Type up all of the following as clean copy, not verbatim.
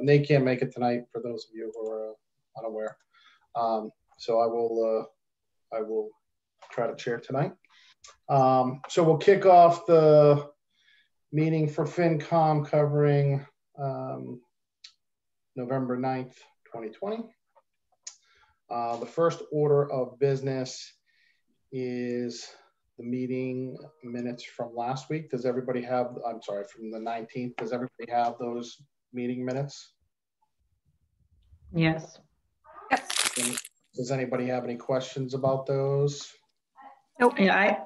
Nate can't make it tonight, for those of you who are unaware. So I will try to chair tonight. So we'll kick off the meeting for FinCom covering November 9th, 2020. The first order of business is the meeting minutes from last week. Does everybody have, I'm sorry, from the 19th, does everybody have those meeting minutes? Yes. Yes. Does anybody have any questions about those? Nope. Yeah,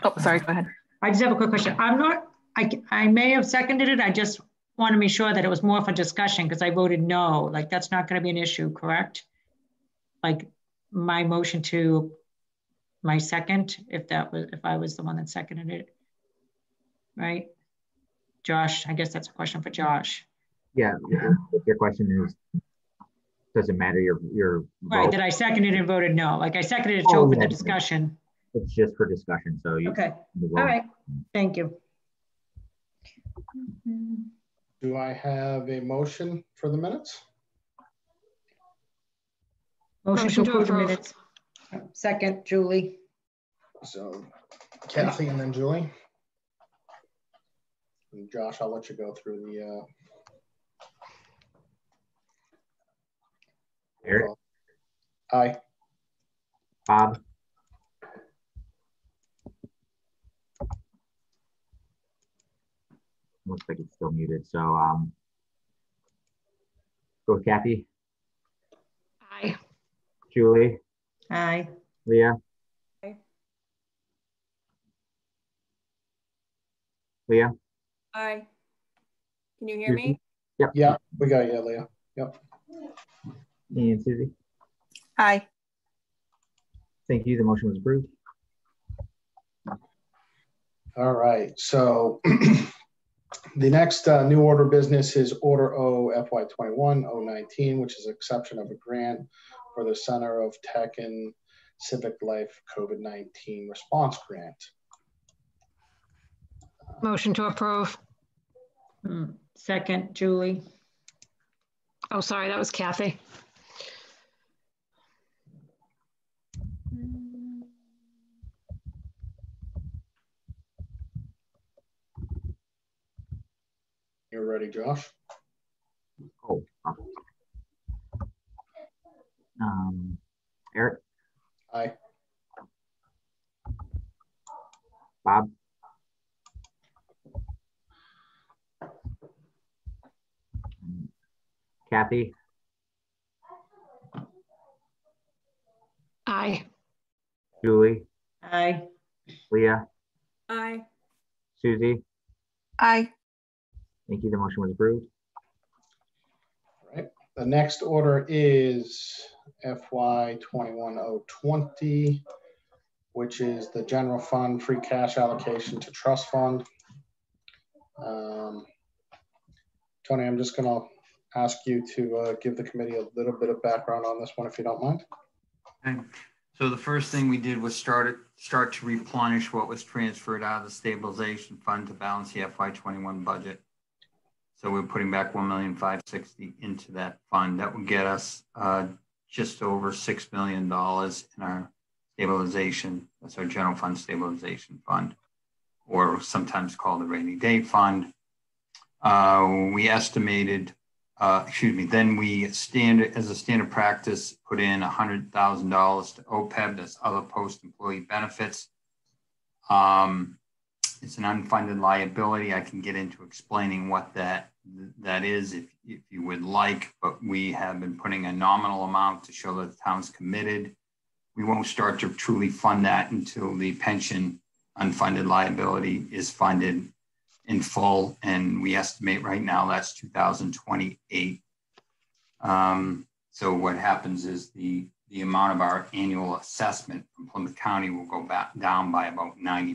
Oh, sorry, go ahead. I just have a quick question. I may have seconded it. I just want to be sure that it was more for discussion because I voted no. Like that's not going to be an issue, correct? Like my motion to my second, if I was the one that seconded it, right? Josh, I guess that's a question for Josh. Yeah, if your question is, does it matter your right vote? That I seconded and voted no. Like I seconded it to open the discussion. It's just for discussion, so you okay. All right, thank you. Do I have a motion for the minutes? Motion to approve the minutes. Second, Julie. So Kathy and then Julie. And Josh, I'll let you go through the Eric. Aye. Bob. Looks like it's still muted. So go with Kathy. Aye. Julie. Aye. Leah. Aye. Leah. Aye. Can you hear me? Yep. Yeah, we got you, Leah. Yep. And Susie. Aye. Thank you. The motion was approved. All right. So the next new order of business is Order O FY21-019, which is exception of a grant for the Center of Tech and Civic Life COVID-19 Response Grant. Motion to approve. Second, Julie. Oh, sorry, that was Kathy. You're ready, Josh? Oh. Eric. Aye. Bob. Kathy. Aye. Julie. Aye. Leah. Aye. Susie. Aye. Thank you. The motion was approved. All right. The next order is FY21-020, which is the general fund free cash allocation to trust fund. Tony, I'm just going to ask you to give the committee a little bit of background on this one, if you don't mind. Okay. So the first thing we did was start to replenish what was transferred out of the stabilization fund to balance the FY21 budget. So we're putting back $1,560,000 into that fund. That would get us just over $6 million in our stabilization. That's our general fund stabilization fund, or sometimes called the rainy day fund. We estimated, then we as a standard practice, put in $100,000 to OPEB, that's other post-employee benefits. It's an unfunded liability. I can get into explaining what that is if you would like, but we have been putting a nominal amount to show that the town's committed. We won't start to truly fund that until the pension unfunded liability is funded in full, and we estimate right now that's 2028. So what happens is the amount of our annual assessment from Plymouth County will go back down by about 90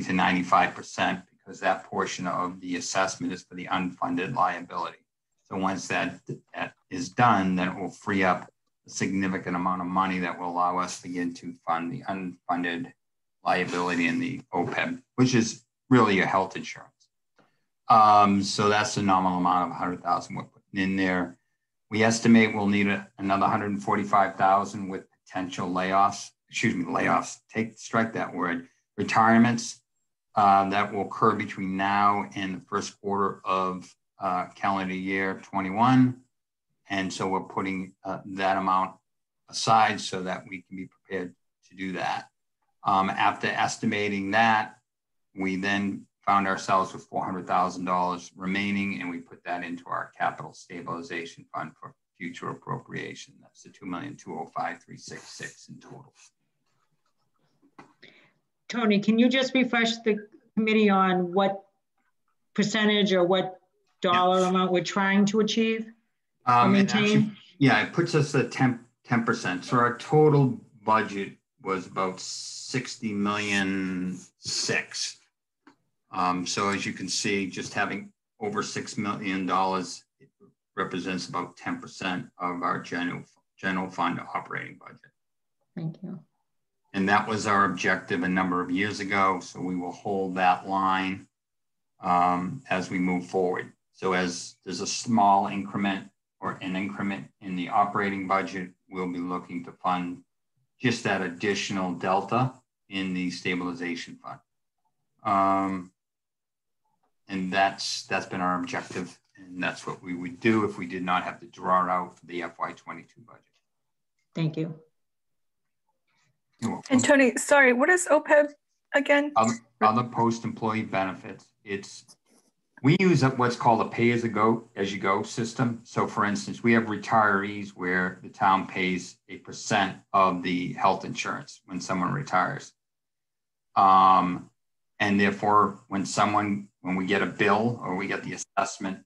to 95%, because that portion of the assessment is for the unfunded liability. So once that is done, then it will free up a significant amount of money that will allow us to begin to fund the unfunded liability in the OPEB, which is really a health insurance. So that's the nominal amount of 100,000 we're putting in there. We estimate we'll need another 145,000 with potential layoffs. Strike that word. Retirements that will occur between now and the first quarter of calendar year 21. And so we're putting that amount aside so that we can be prepared to do that. After estimating that, we then found ourselves with $400,000 remaining, and we put that into our capital stabilization fund for future appropriation. That's the $2,205,366 in total. Tony, can you just refresh the committee on what percentage or what dollar amount we're trying to achieve or maintain? It puts us at 10%. So our total budget was about $60.6 million. So as you can see, just having over $6 million represents about 10% of our general fund operating budget. Thank you. And that was our objective a number of years ago. So we will hold that line as we move forward. So as there's a small increment or an increment in the operating budget, we'll be looking to fund just that additional delta in the stabilization fund. And that's been our objective. And that's what we would do if we did not have to draw it out for the FY22 budget. Thank you. You're welcome. And Tony, sorry, what is OPEB again? Other post-employee benefits. We use what's called a pay-as-you-go system. So for instance, we have retirees where the town pays 1% of the health insurance when someone retires. And therefore, when we get a bill or we get the assessment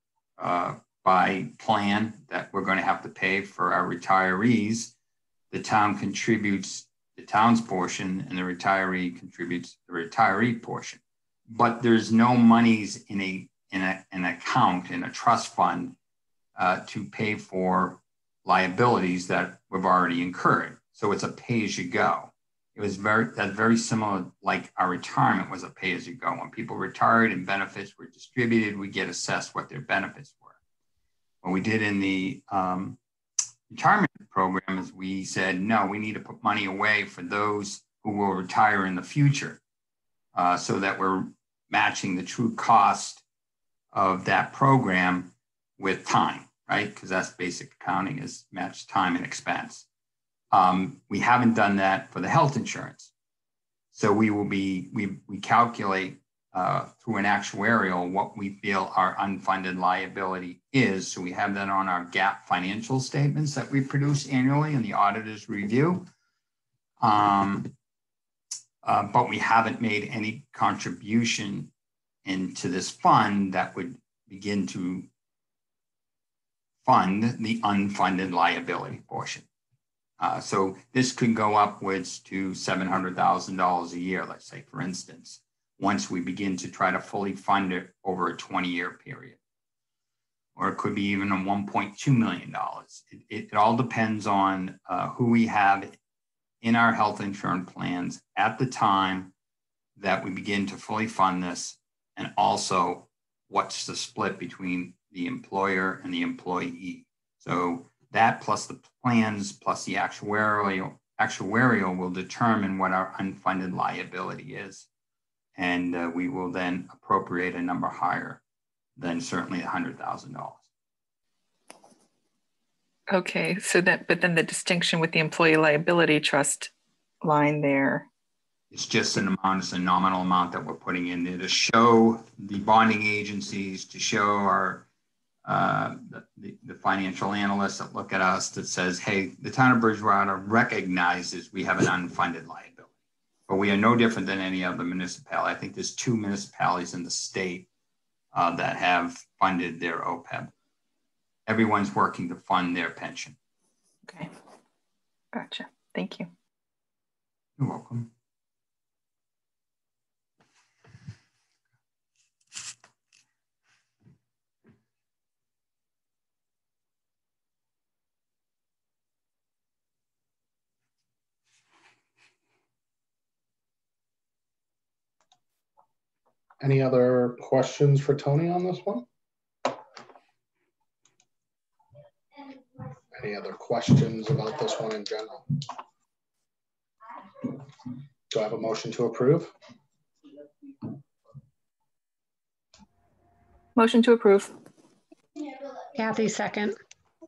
by plan that we're going to have to pay for our retirees, the town contributes the town's portion and the retiree contributes the retiree portion. But there's no monies in an account, in a trust fund to pay for liabilities that we've already incurred. So it's a pay-as-you-go. That's very similar, like our retirement was a pay-as-you-go. When people retired and benefits were distributed, we get assessed what their benefits were. What we did in the retirement program is we said, no, we need to put money away for those who will retire in the future so that we're matching the true cost of that program with time, right? Because that's basic accounting, is match time and expense. We haven't done that for the health insurance. So we calculate through an actuarial what we feel our unfunded liability is. So we have that on our GAAP financial statements that we produce annually in the auditor's review. But we haven't made any contribution into this fund that would begin to fund the unfunded liability portion. So this could go upwards to $700,000 a year, let's say, for instance, once we begin to try to fully fund it over a 20-year period. Or it could be even a $1.2 million. It all depends on who we have in our health insurance plans at the time that we begin to fully fund this, and also what's the split between the employer and the employee. So that plus the plans plus the actuarial will determine what our unfunded liability is. And we will then appropriate a number higher than certainly $100,000. Okay, so but then the distinction with the employee liability trust line there. It's just an amount, it's a nominal amount that we're putting in there to show the bonding agencies, to show our the financial analysts that look at us that says, hey, the town of Bridgewater recognizes we have an unfunded liability. But we are no different than any other municipality. I think there's 2 municipalities in the state that have funded their OPEB. Everyone's working to fund their pension. Okay, gotcha. Thank you. You're welcome. Any other questions for Tony on this one? Any other questions about this one in general? Do I have a motion to approve? Motion to approve. Kathy, second.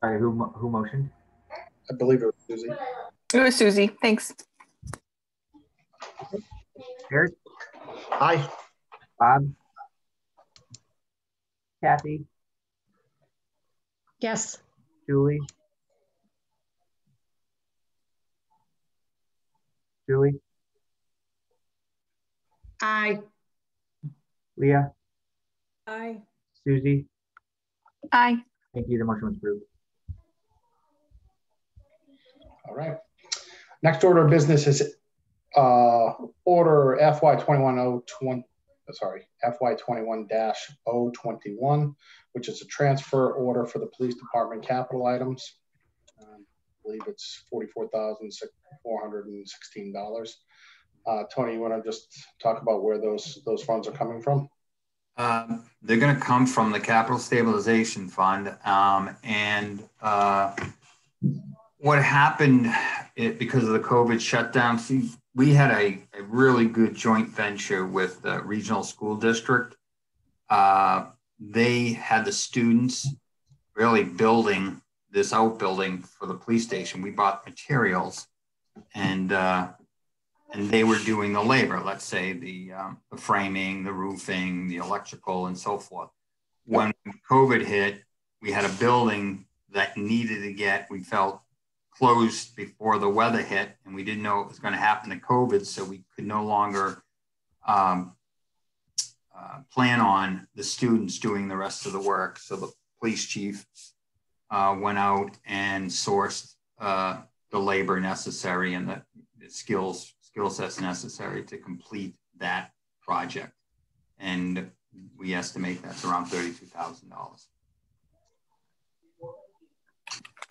Sorry, who motioned? I believe it was Susie. It was Susie. Thanks. Eric? Aye. Bob? Kathy? Yes. Julie? Julie? Aye. Leah? Aye. Susie? Aye. Thank you. The motion was approved. All right. Next order of business is order FY21-021, which is a transfer order for the police department capital items. I believe it's $44,416. Tony, you want to just talk about where those funds are coming from? They're going to come from the Capital Stabilization Fund. What happened because of the COVID shutdown, we had a really good joint venture with the regional school district. They had the students really building this outbuilding for the police station. We bought materials and they were doing the labor, let's say the framing, the roofing, the electrical, and so forth. When COVID hit, we had a building that needed to get, we felt, closed before the weather hit, and we didn't know what was going to happen to COVID, so we could no longer plan on the students doing the rest of the work. So the police chief went out and sourced the labor necessary and the skill sets necessary to complete that project. And we estimate that's around $32,000.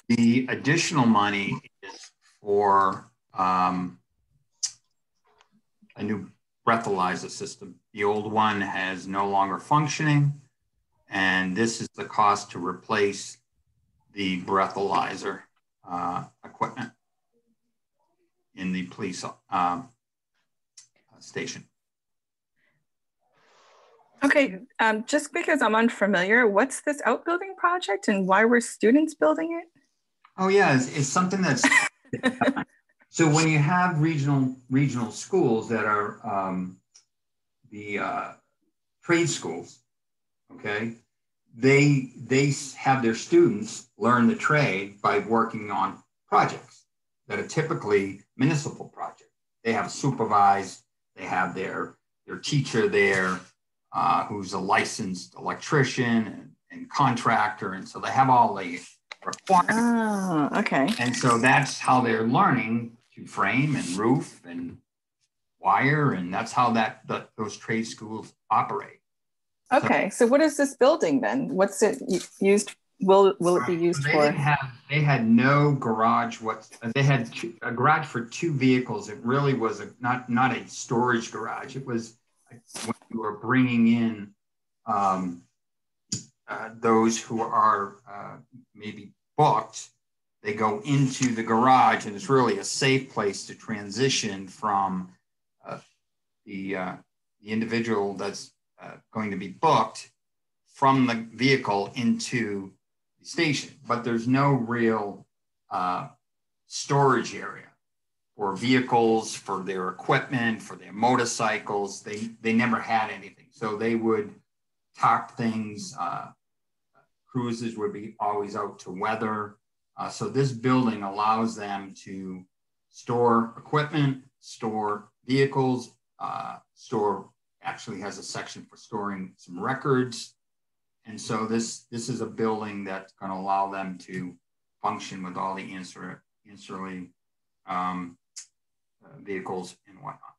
The additional money is for a new breathalyzer system. The old one has no longer functioning, and this is the cost to replace the breathalyzer equipment in the police station. Okay, just because I'm unfamiliar, what's this outbuilding project and why were students building it? Oh yeah, it's something that's so when you have regional schools that are the trade schools, okay, they have their students learn the trade by working on projects that are typically municipal projects. They have supervised, they have their teacher there who's a licensed electrician and contractor, and so they have all the requirements. Oh, okay. And so that's how they're learning to frame and roof and wire, and that's how those trade schools operate. Okay, so what is this building then? What's it used? Will it be used for? They had no garage. They had a garage for 2 vehicles. It really was not a storage garage. It was when you were bringing in those who are maybe booked, they go into the garage, and it's really a safe place to transition from the individual that's going to be booked from the vehicle into the station. But there's no real storage area for vehicles, for their equipment, for their motorcycles. They never had anything. So they would top things. Cruises would be always out to weather. So this building allows them to store equipment, store vehicles, actually has a section for storing some records. And so this is a building that's going to allow them to function with all the ancillary vehicles and whatnot.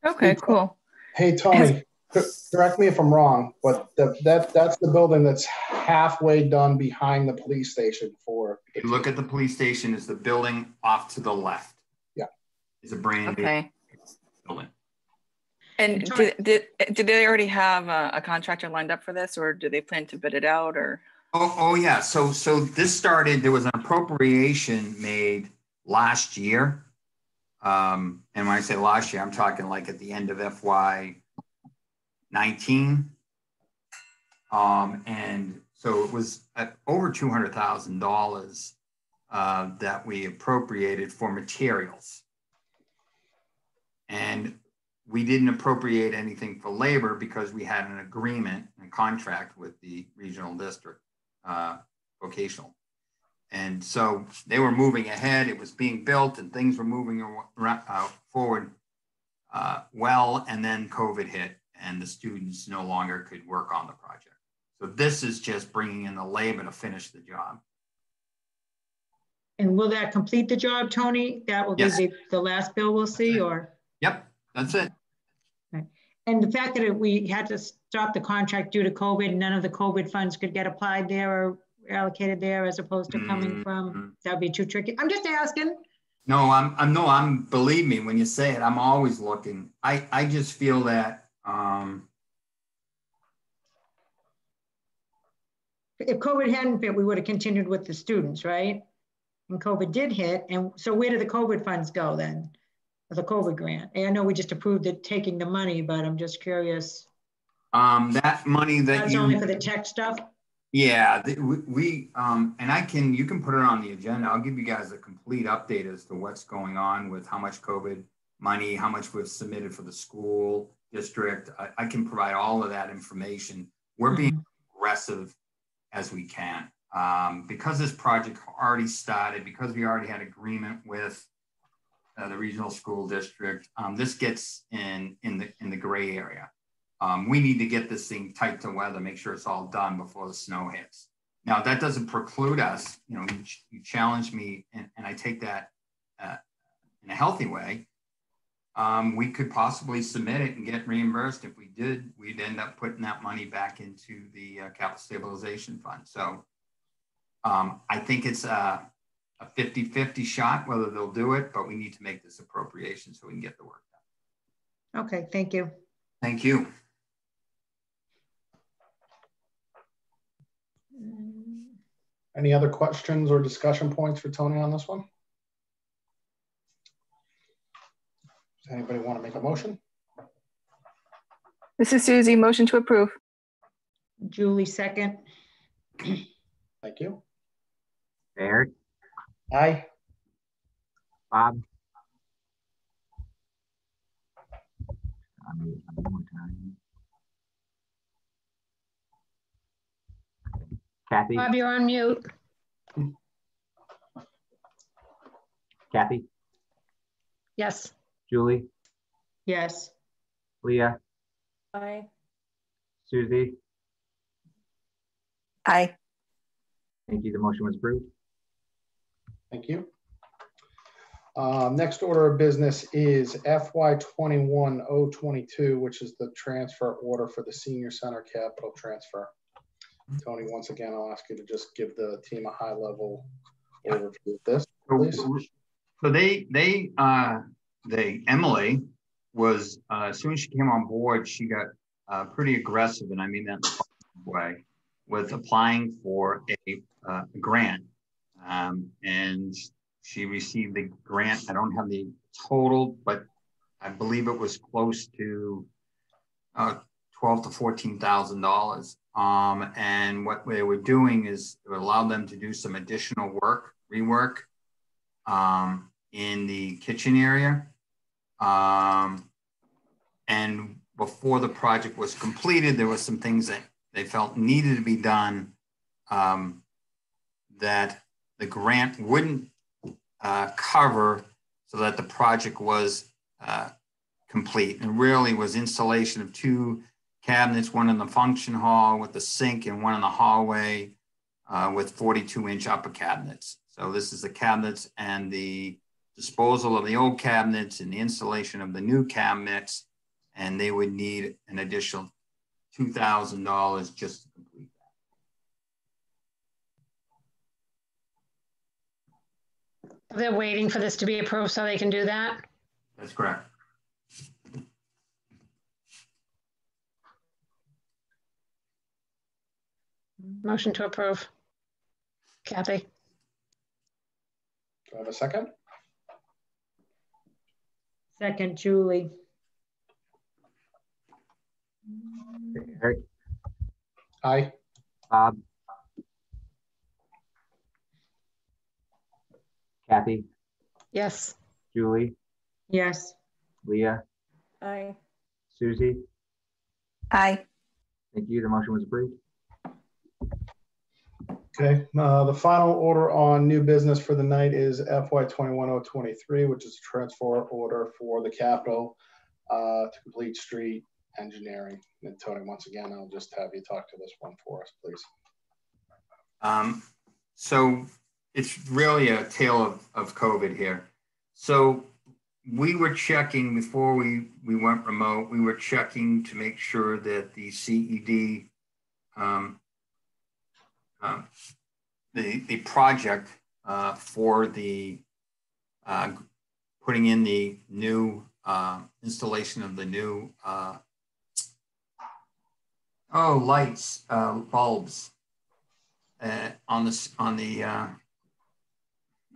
Okay, cool. Hey, Tony, correct me if I'm wrong, but that's the building that's halfway done behind the police station for. If you look at the police station, is the building off to the left. Yeah. Is a brand new building. And did they already have a contractor lined up for this, or do they plan to bid it out, or? Oh yeah. So this started, there was an appropriation made last year. And when I say last year, I'm talking like at the end of FY19. And so it was at over $200,000 that we appropriated for materials. And we didn't appropriate anything for labor because we had an agreement and contract with the regional district, vocational. And so they were moving ahead, it was being built and things were moving forward well, and then COVID hit and the students no longer could work on the project. So this is just bringing in the labor to finish the job. And will that complete the job, Tony? That will Yes. be the last bill we'll see, or? Yep, that's it. Right. And the fact that we had to stop the contract due to COVID, none of the COVID funds could get applied there or allocated there as opposed to coming from, that would be too tricky. I'm just asking. No, I'm believe me, when you say it, I'm always looking. I just feel that if COVID hadn't hit, we would have continued with the students, right? And COVID did hit. And so where did the COVID funds go then? The COVID grant? I know we just approved it taking the money, but I'm just curious. that money that That's only for the tech stuff? Yeah, and you can put it on the agenda. I'll give you guys a complete update as to what's going on with how much COVID money, how much we've submitted for the school district. I can provide all of that information. We're being aggressive as we can. Because this project already started, because we already had agreement with the regional school district, this gets in the gray area. We need to get this thing tight to weather, make sure it's all done before the snow hits. Now, that doesn't preclude us, you challenge me, and I take that in a healthy way. We could possibly submit it and get reimbursed. If we did, we'd end up putting that money back into the capital stabilization fund. So I think it's a 50-50 shot whether they'll do it, but we need to make this appropriation so we can get the work done. Okay, thank you. Thank you. Any other questions or discussion points for Tony on this one? Does anybody want to make a motion? This is Susie, motion to approve. Julie, second. Thank you. Eric, Aye. Bob. One more time. Kathy. Bob, you're on mute. Kathy. Yes. Julie. Yes. Leah. Aye. Susie. Aye. Thank you. The motion was approved. Thank you. Next order of business is FY21-022, which is the transfer order for the senior center capital transfer. Tony, once again, I'll ask you to just give the team a high-level overview of this, please. So Emily was, as soon as she came on board, she got pretty aggressive, and I mean that in a positive way, with applying for a grant. And she received the grant. I don't have the total, but I believe it was close to $12,000 to $14,000. And what they were doing is it allowed them to do some additional rework in the kitchen area. And before the project was completed, there were some things that they felt needed to be done that the grant wouldn't cover, so that the project was complete. And really was installation of 2 cabinets, one in the function hall with the sink and one in the hallway with 42-inch upper cabinets. So this is the cabinets and the disposal of the old cabinets and the installation of the new cabinets. And they would need an additional $2,000 just to complete that. They're waiting for this to be approved so they can do that? That's correct. Motion to approve. Kathy? Do I have a second? Second, Julie. Eric, Aye. Bob, Kathy, Yes. Julie, Yes. Leah, Aye. Susie. Aye. Thank you. The motion was approved. Okay, the final order on new business for the night is FY 21-023, which is a transfer order for the capital to complete street engineering. And Tony, once again, I'll just have you talk to this one for us, please. So it's really a tale of COVID here. So we were checking before we went remote, we were checking to make sure that the CED, the project for the putting in the new installation of the new lights, bulbs on the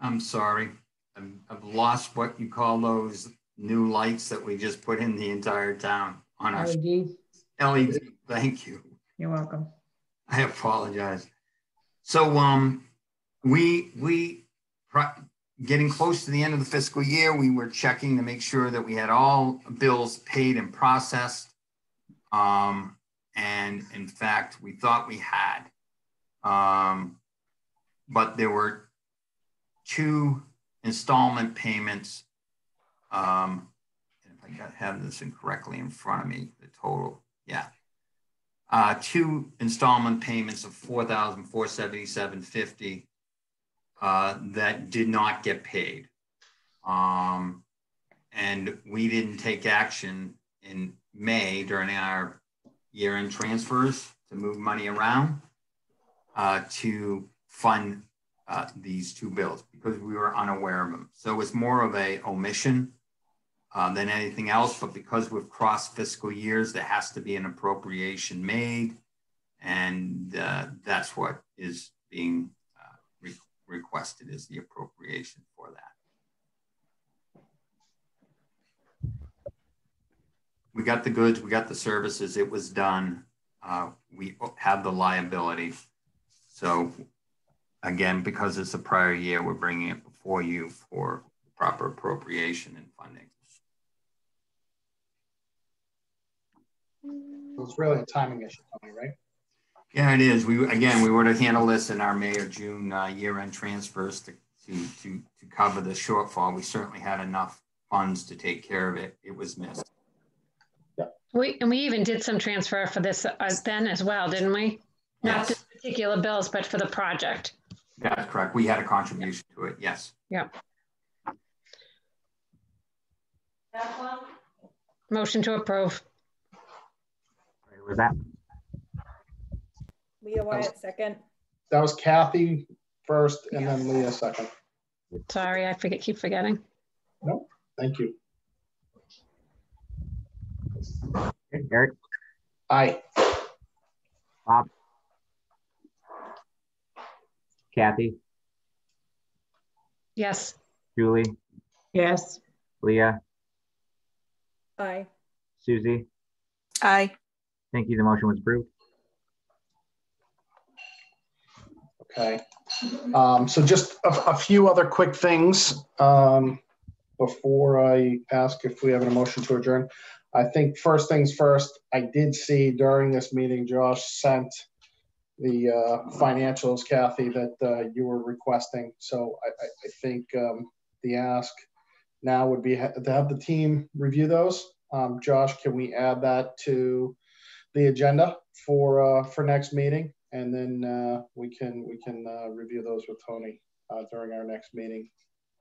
I'm sorry, I've lost what you call those new lights that we just put in the entire town on our LED. LED. Thank you. You're welcome. I apologize. So we getting close to the end of the fiscal year, we were checking to make sure that we had all bills paid and processed. And in fact, we thought we had, but there were 2 installment payments. If I have this incorrectly in front of me, the total, yeah. 2 installment payments of $4,477.50 that did not get paid. And we didn't take action in May during our year-end transfers to move money around to fund these 2 bills because we were unaware of them. So it's more of a omission than anything else, but because we've crossed fiscal years, there has to be an appropriation made, and that's what is being requested is the appropriation for that. We got the goods, we got the services, it was done. We have the liability. So again, because it's a prior year, we're bringing it before you for proper appropriation and funding. So it's really a timing issue, Tony, right? Yeah, it is. We would have handled this in our May or June year-end transfers to cover the shortfall. We certainly had enough funds to take care of it. It was missed. Yeah. We even did some transfer for this then as well, didn't we? Not Yes. this particular bills, but for the project. That's correct. We had a contribution to it. Yes. Yeah. Motion to approve. Who was that? Leah Wyatt, second. That was Kathy first and then Leah second. Sorry, I keep forgetting. No, thank you. Okay, Eric, Aye. Bob, Kathy, Yes. Julie, Yes. Leah, Aye. Susie. Aye. Thank you. The motion was approved. Okay. So just a few other quick things before I ask if we have a motion to adjourn. I think first things first, I did see during this meeting, Josh sent the financials, Kathy, that you were requesting. So I think the ask now would be to have the team review those. Josh, can we add that to the agenda for next meeting? And then we can review those with Tony during our next meeting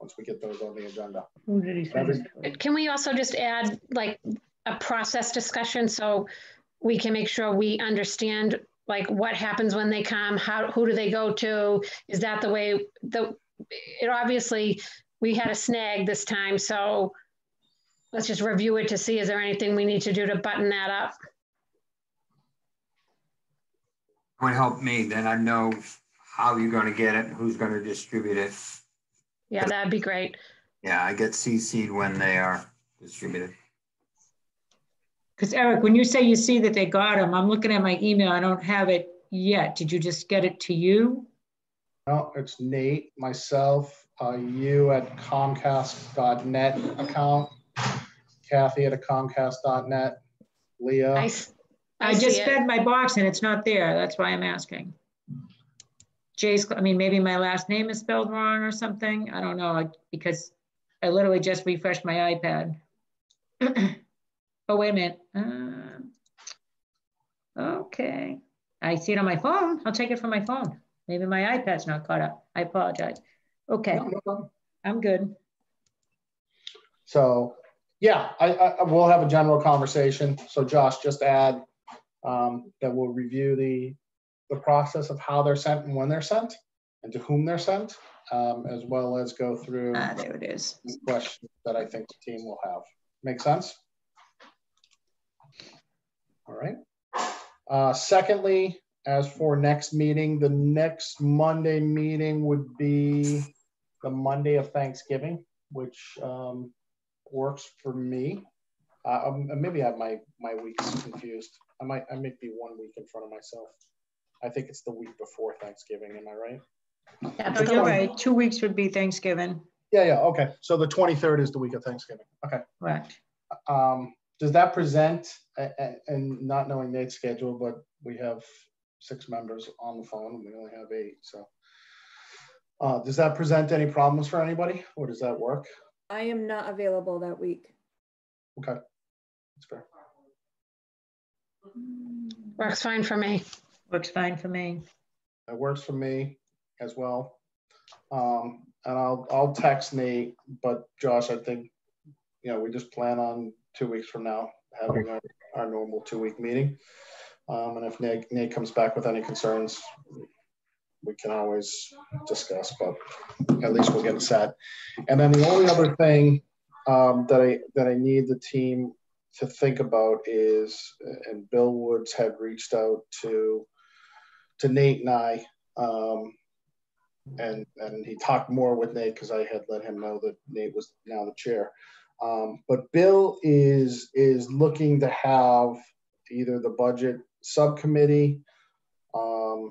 once we get those on the agenda. Who did he say? Can we also just add like a process discussion so we can make sure we understand like what happens when they come, who do they go to? Is that the way it obviously we had a snag this time, so let's just review it to see is there anything we need to do to button that up? would help me. Then I know how you're going to get it and who's going to distribute it. Yeah, that'd be great. Yeah, I get CC'd when they are distributed. Because Eric, when you say you see that they got them, I'm looking at my email. I don't have it yet. Did you just get it to you? No, it's Nate, myself, you at Comcast.net account, Kathy at Comcast.net, Leah. I just see it. fed my box and it's not there. That's why I'm asking. Jay's, I mean, maybe my last name is spelled wrong or something. I don't know, because I literally just refreshed my iPad. Oh, wait a minute. Okay. I see it on my phone. I'll take it from my phone. Maybe my iPad's not caught up. I apologize. Okay, No problem. I'm good. So yeah, I will have a general conversation. So Josh, just add that we'll review the process of how they're sent and when they're sent and to whom they're sent, as well as go through There it is. the questions that I think the team will have. Make sense? All right. Secondly, as for next meeting, the next Monday meeting would be the Monday of Thanksgiving, which works for me. Maybe I have my weeks confused. I might be 1 week in front of myself. I think it's the week before Thanksgiving. Am I right? Yeah, Oh, you're right. 2 weeks would be Thanksgiving. Yeah. Okay. So the 23rd is the week of Thanksgiving. Okay. Correct. Does that present, and not knowing Nate's schedule, but we have 6 members on the phone and we only have 8. So does that present any problems for anybody, or does that work? I am not available that week. Okay. That's fair. works fine for me. Works fine for me. That works for me as well. And I'll text Nate, but Josh, I think, we just plan on 2 weeks from now having our normal 2-week meeting. And if Nate comes back with any concerns, we can always discuss, but at least we'll get it set. And then the only other thing that I need the team to think about is, and Bill Woods had reached out to Nate and I, and he talked more with Nate because I had let him know that Nate was now the chair. But Bill is looking to have either the budget subcommittee, or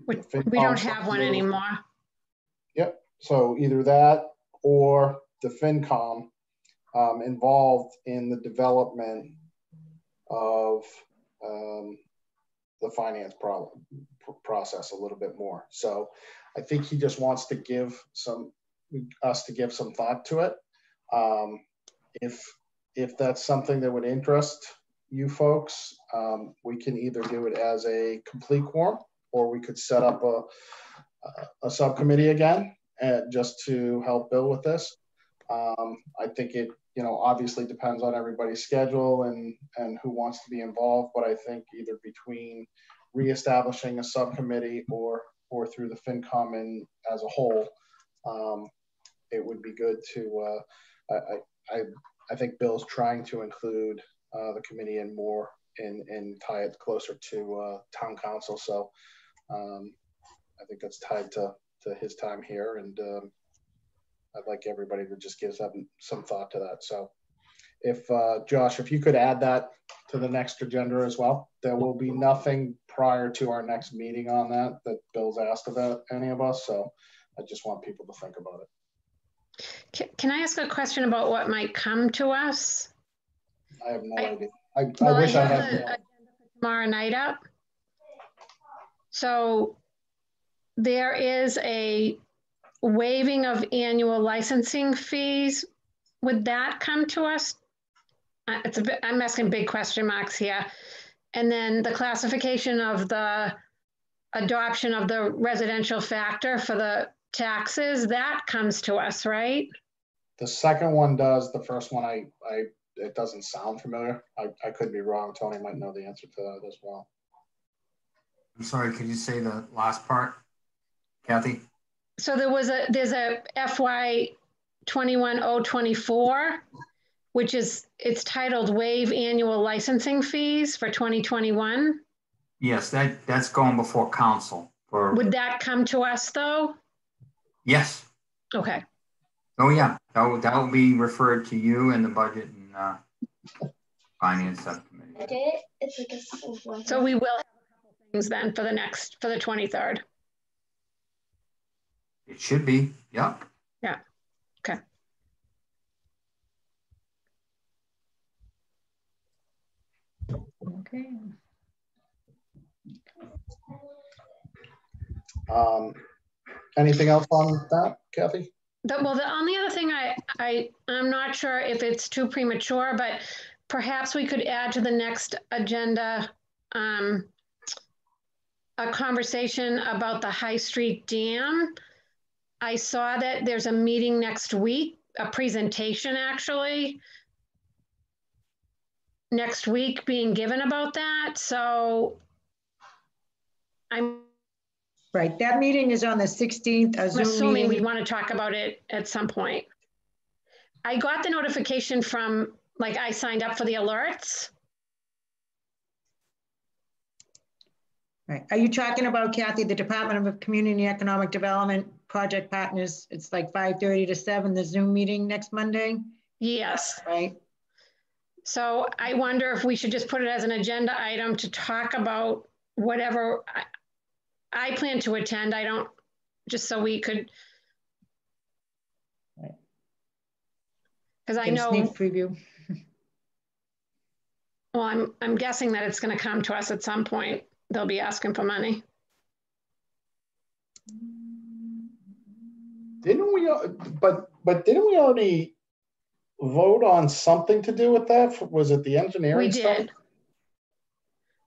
we don't have one anymore. Yep. So either that or the FinCom involved in the development of the finance process a little bit more. So I think he just wants to give us some thought to it. If that's something that would interest you folks, we can either do it as a complete quorum, or we could set up a subcommittee again, just to help Bill with this. I think it, obviously depends on everybody's schedule and who wants to be involved, but I think either between reestablishing a subcommittee or through the FinCom and as a whole, it would be good to, I think Bill's trying to include the committee in more and tie it closer to town council. So I think that's tied to his time here, and I'd like everybody to just give some thought to that. So if Josh, if you could add that to the next agenda as well. There will be nothing prior to our next meeting on that Bill's asked about any of us. So I just want people to think about it. Can I ask a question about what might come to us? I have no idea. I wish I had the agenda for tomorrow night up. So there is a waiving of annual licensing fees. Would that come to us? I'm asking big question marks here. And then the classification of the adoption of the residential factor for the taxes, that comes to us, right? The second one does. The first one, it doesn't sound familiar. I could be wrong. Tony might know the answer to that as well. I'm sorry, could you say the last part, Kathy? So there's a FY 21-024, which is, it's titled Waive Annual Licensing Fees for 2021. Yes, that's going before council for, Would that come to us though? yes. Okay. Oh, yeah, that will be referred to you and the budget and finance subcommittee. It's like a So we will have a couple things then for the 23rd. It should be, yep. Yeah, okay. Okay. Anything else on that, Kathy? Well, the only other thing I'm not sure if it's too premature, but perhaps we could add to the next agenda a conversation about the High Street Dam. I saw that there's a meeting next week, a presentation actually, next week being given about that. So I'm Right, that meeting is on the 16th, a Zoom assuming we meeting. want to talk about it at some point. I got the notification from, like, I signed up for the alerts. Right, are you talking about, Kathy, the Department of Community and Economic Development Project Partners? It's like 5:30 to 7, the Zoom meeting next Monday, Yes. right? So I wonder if we should just put it as an agenda item to talk about whatever I plan to attend. I don't, just so we could. Right. Because I Get a know, sneak preview. well, I'm guessing that it's going to come to us at some point. They'll be asking for money. Didn't we, but didn't we already vote on something to do with that? Was it the engineering We stuff? did.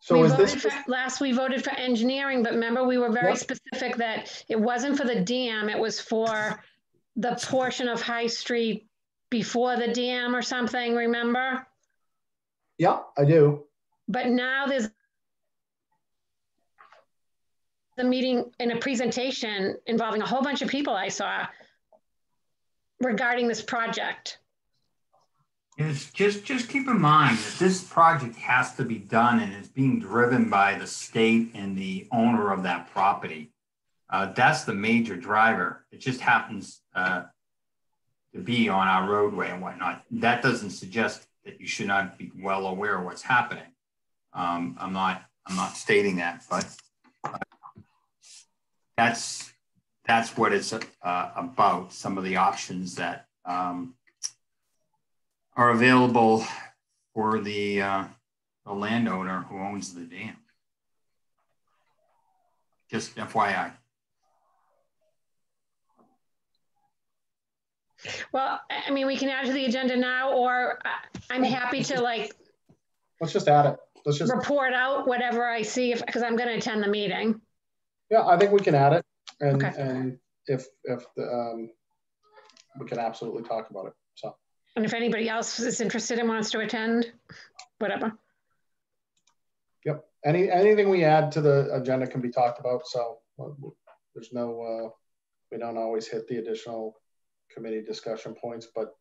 So we is voted this? we voted for engineering, but remember we were very Yep. specific that it wasn't for the dam, it was for the portion of High Street before the dam or something, remember? Yeah, I do. But now there's the meeting in a presentation involving a whole bunch of people I saw regarding this project. Is just keep in mind that this project has to be done and is being driven by the state and the owner of that property. That's the major driver. It just happens to be on our roadway and whatnot. That doesn't suggest that you should not be well aware of what's happening. I'm not stating that, but that's what it's about. Some of the options that are available for the landowner who owns the dam. Just FYI. Well, I mean, we can add to the agenda now, or I'm happy to Let's just add it. Let's just report out whatever I see because I'm going to attend the meeting. Yeah, I think we can add it, and Okay. and if we can absolutely talk about it. So. And if anybody else is interested and wants to attend, whatever. Yep. Anything we add to the agenda can be talked about. So there's no, we don't always hit the additional committee discussion points, but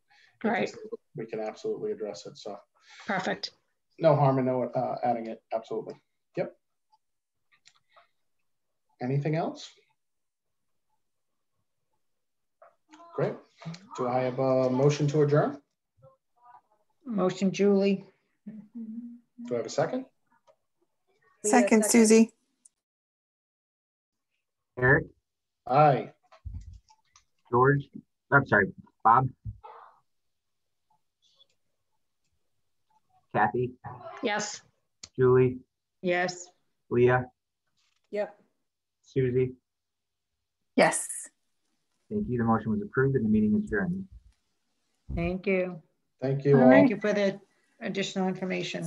Right. we can absolutely address it. So Perfect. no harm in adding it. Absolutely. Yep. Anything else? Great. Do I have a motion to adjourn? Motion, Julie. Do I have a second? Second, Susie. Eric, Aye. George, I'm sorry, Bob, Kathy, Yes. Julie, Yes. Leah, Yep. Susie. Yes. Thank you. The motion was approved and the meeting is adjourned. Thank you. Thank you all. Thank you for the additional information.